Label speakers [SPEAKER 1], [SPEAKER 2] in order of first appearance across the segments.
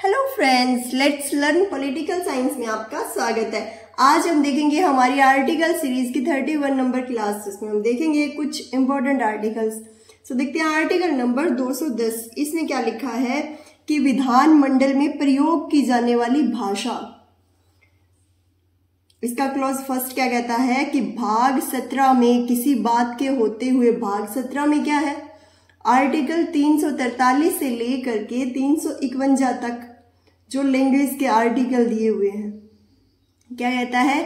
[SPEAKER 1] Hello friends, let's learn political science में आपका स्वागत है। आज हम देखेंगे हमारी आर्टिकल सीरीज की 31 नंबर क्लास, जिसमें हम देखेंगे कुछ इंपॉर्टेंट आर्टिकल्स। सो देखते हैं आर्टिकल नंबर 210। इसमें क्या लिखा है कि विधानमंडल में प्रयोग की जाने वाली भाषा। इसका क्लॉज फर्स्ट क्या कहता है कि भाग 17 में किसी बात के होते हुए, भाग 17 में क्या है, आर्टिकल 343 से लेकर के 351 तक जो लैंग्वेज के आर्टिकल दिए हुए हैं, क्या कहता है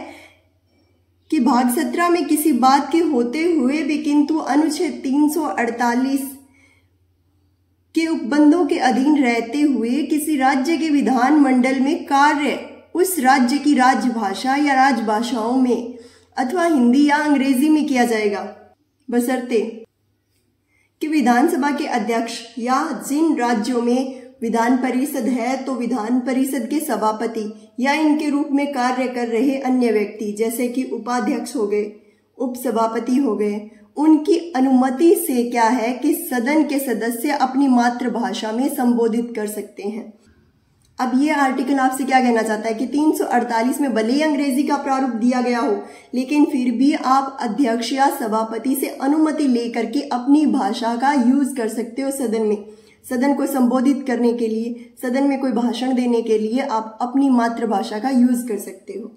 [SPEAKER 1] कि भाग 17 में किसी बात के होते हुए भी किंतु अनुच्छेद 348 के उपबंधों के अधीन रहते हुए किसी राज्य के विधानमंडल में कार्य उस राज्य की राजभाषा या राजभाषाओं में अथवा हिंदी या अंग्रेजी में किया जाएगा, बशर्ते कि विधानसभा के अध्यक्ष या जिन राज्यों में विधान परिषद है तो विधान परिषद के सभापति या इनके रूप में कार्य कर रहे अन्य व्यक्ति, जैसे कि उपाध्यक्ष हो गए, उपसभापति हो गए, उनकी अनुमति से क्या है कि सदन के सदस्य अपनी मातृभाषा में संबोधित कर सकते हैं। अब ये आर्टिकल आपसे क्या कहना चाहता है कि 348 में भले ही अंग्रेजी का प्रारूप दिया गया हो, लेकिन फिर भी आप अध्यक्ष या सभापति से अनुमति लेकर के अपनी भाषा का यूज कर सकते हो सदन में। सदन को संबोधित करने के लिए, सदन में कोई भाषण देने के लिए आप अपनी मातृभाषा का यूज कर सकते हो।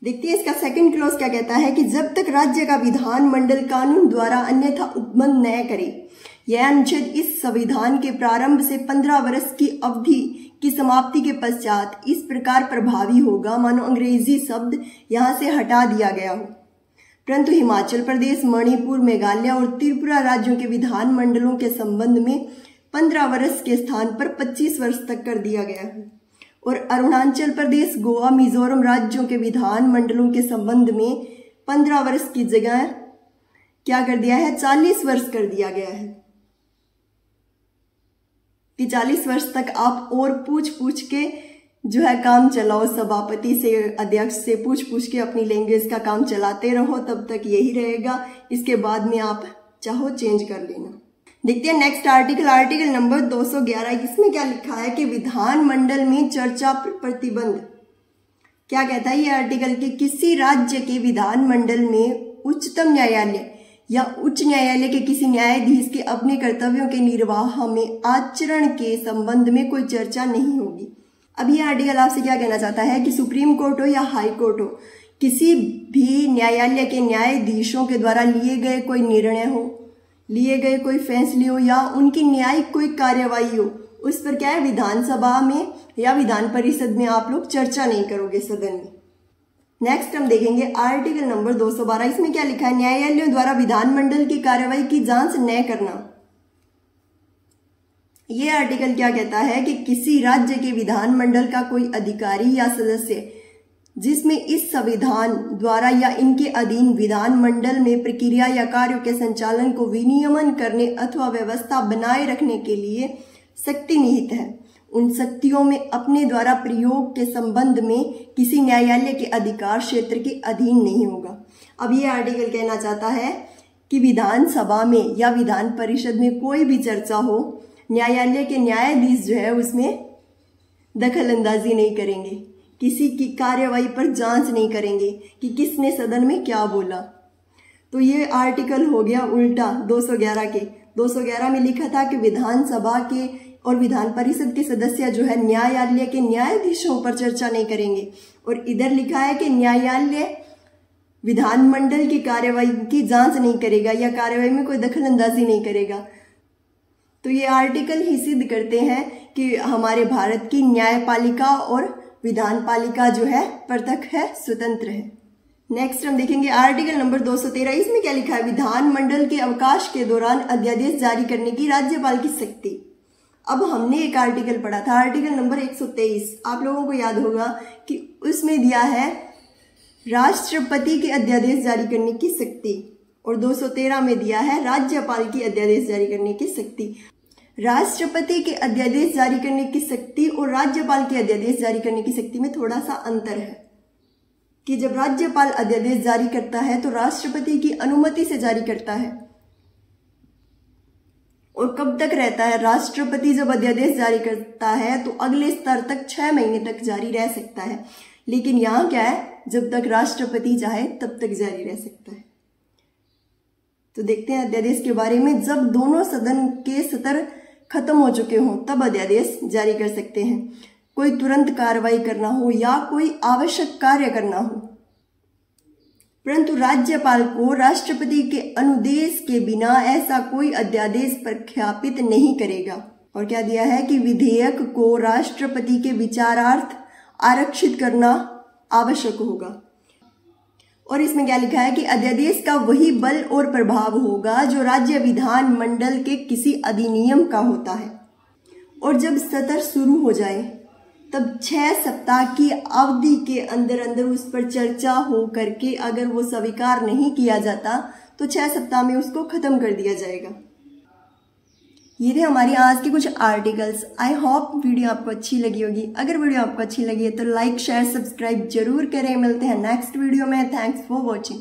[SPEAKER 1] देखते हैं इसका सेकंड क्लॉज क्या कहता है कि जब तक राज्य का विधानमंडल कानून द्वारा अन्यथा उपबंध न करे, यह अनुच्छेद इस संविधान के प्रारंभ से 15 वर्ष की अवधि की समाप्ति के पश्चात इस प्रकार प्रभावी होगा मानो अंग्रेजी शब्द यहां से हटा दिया गया हो। परंतु हिमाचल प्रदेश, मणिपुर, मेघालय और त्रिपुरा राज्यों के विधानमंडलों के संबंध में 15 वर्ष के स्थान पर 25 वर्ष तक कर दिया गया है, और अरुणाचल प्रदेश, गोवा, मिजोरम राज्यों के विधानमंडलों के संबंध में 15 वर्ष की जगह क्या कर दिया है, 40 वर्ष कर दिया गया है कि 40 वर्ष तक आप और पूछ के जो है काम चलाओ, सभापति से, अध्यक्ष से पूछ के अपनी लैंग्वेज का काम चलाते रहो, तब तक यही रहेगा। इसके बाद में आप चाहो चेंज कर लेना। देखते हैं नेक्स्ट आर्टिकल, आर्टिकल नंबर 211। इसमें क्या लिखा है कि विधानमंडल में चर्चा पर प्रतिबंध। क्या कहता है ये आर्टिकल कि किसी राज्य के विधानमंडल में उच्चतम न्यायालय या उच्च न्यायालय के किसी न्यायाधीश के अपने कर्तव्यों के निर्वाह में आचरण के संबंध में कोई चर्चा नहीं होगी। अब ये आर्टिकल आपसे क्या कहना चाहता है कि सुप्रीम कोर्ट हो या हाई कोर्ट हो, किसी भी न्यायालय के न्यायाधीशों के द्वारा लिए गए कोई निर्णय हो, लिए गए कोई फैसले हो या उनकी न्यायिक कोई कार्यवाही हो, उस पर क्या है, विधानसभा में या विधान परिषद में आप लोग चर्चा नहीं करोगे सदन में। नेक्स्ट हम देखेंगे आर्टिकल नंबर 212। इसमें क्या लिखा है, न्यायालयों द्वारा विधानमंडल की कार्यवाही की जांच न करना। यह आर्टिकल क्या कहता है कि किसी राज्य के विधानमंडल का कोई अधिकारी या सदस्य जिसमें इस संविधान द्वारा या इनके अधीन विधानमंडल में प्रक्रिया या कार्यों के संचालन को विनियमन करने अथवा व्यवस्था बनाए रखने के लिए शक्ति निहित है, उन शक्तियों में अपने द्वारा प्रयोग के संबंध में किसी न्यायालय के अधिकार क्षेत्र के अधीन नहीं होगा। अब ये आर्टिकल कहना चाहता है कि विधानसभा में या विधान परिषद में कोई भी चर्चा हो, न्यायालय के न्यायाधीश जो है उसमें दखल अंदाजी नहीं करेंगे, किसी की कार्यवाही पर जांच नहीं करेंगे कि किसने सदन में क्या बोला। तो ये आर्टिकल हो गया उल्टा 211 के। 211 में लिखा था कि विधानसभा के और विधान परिषद के सदस्य जो है न्यायालय के न्यायाधीशों पर चर्चा नहीं करेंगे, और इधर लिखा है कि न्यायालय विधानमंडल की कार्यवाही की जांच नहीं करेगा या कार्यवाही में कोई दखल अंदाजी नहीं करेगा। तो ये आर्टिकल ही सिद्ध करते हैं कि हमारे भारत की न्यायपालिका और विधानपालिका जो है पृथक है, स्वतंत्र है। नेक्स्ट हम देखेंगे आर्टिकल नंबर 213। इसमें क्या लिखा है, विधानमंडल के अवकाश के दौरान अध्यादेश जारी करने की राज्यपाल की शक्ति। अब हमने एक आर्टिकल पढ़ा था, आर्टिकल नंबर 123, आप लोगों को याद होगा कि उसमें दिया है राष्ट्रपति के अध्यादेश जारी करने की शक्ति, और 213 में दिया है राज्यपाल की अध्यादेश जारी करने की शक्ति। राष्ट्रपति के अध्यादेश जारी करने की शक्ति और राज्यपाल के अध्यादेश जारी करने की शक्ति में थोड़ा सा अंतर है कि जब राज्यपाल अध्यादेश जारी करता है तो राष्ट्रपति की अनुमति से जारी करता है, और कब तक रहता है? राष्ट्रपति जब अध्यादेश जारी करता है तो अगले स्तर तक 6 महीने तक जारी रह सकता है, लेकिन यहाँ क्या है, जब तक राष्ट्रपति चाहे तब तक जारी रह सकता है। तो देखते हैं अध्यादेश के बारे में। जब दोनों सदन के सत्र खत्म हो चुके हों तब अध्यादेश जारी कर सकते हैं। कोई तुरंत कार्रवाई करना हो या कोई आवश्यक कार्य करना हो, परंतु राज्यपाल को राष्ट्रपति के अनुदेश के बिना ऐसा कोई अध्यादेश प्रख्यापित नहीं करेगा। और क्या दिया है कि विधेयक को राष्ट्रपति के विचारार्थ आरक्षित करना आवश्यक होगा। और इसमें क्या लिखा है कि अध्यादेश का वही बल और प्रभाव होगा जो राज्य विधान मंडल के किसी अधिनियम का होता है। और जब सत्र शुरू हो जाए तब 6 सप्ताह की अवधि के अंदर अंदर उस पर चर्चा हो करके अगर वो स्वीकार नहीं किया जाता तो 6 सप्ताह में उसको खत्म कर दिया जाएगा। ये थे हमारी आज के कुछ आर्टिकल्स। आई होप वीडियो आपको अच्छी लगी होगी। अगर वीडियो आपको अच्छी लगी है तो लाइक शेयर सब्सक्राइब जरूर करें। मिलते हैं नेक्स्ट वीडियो में। Thanks for watching.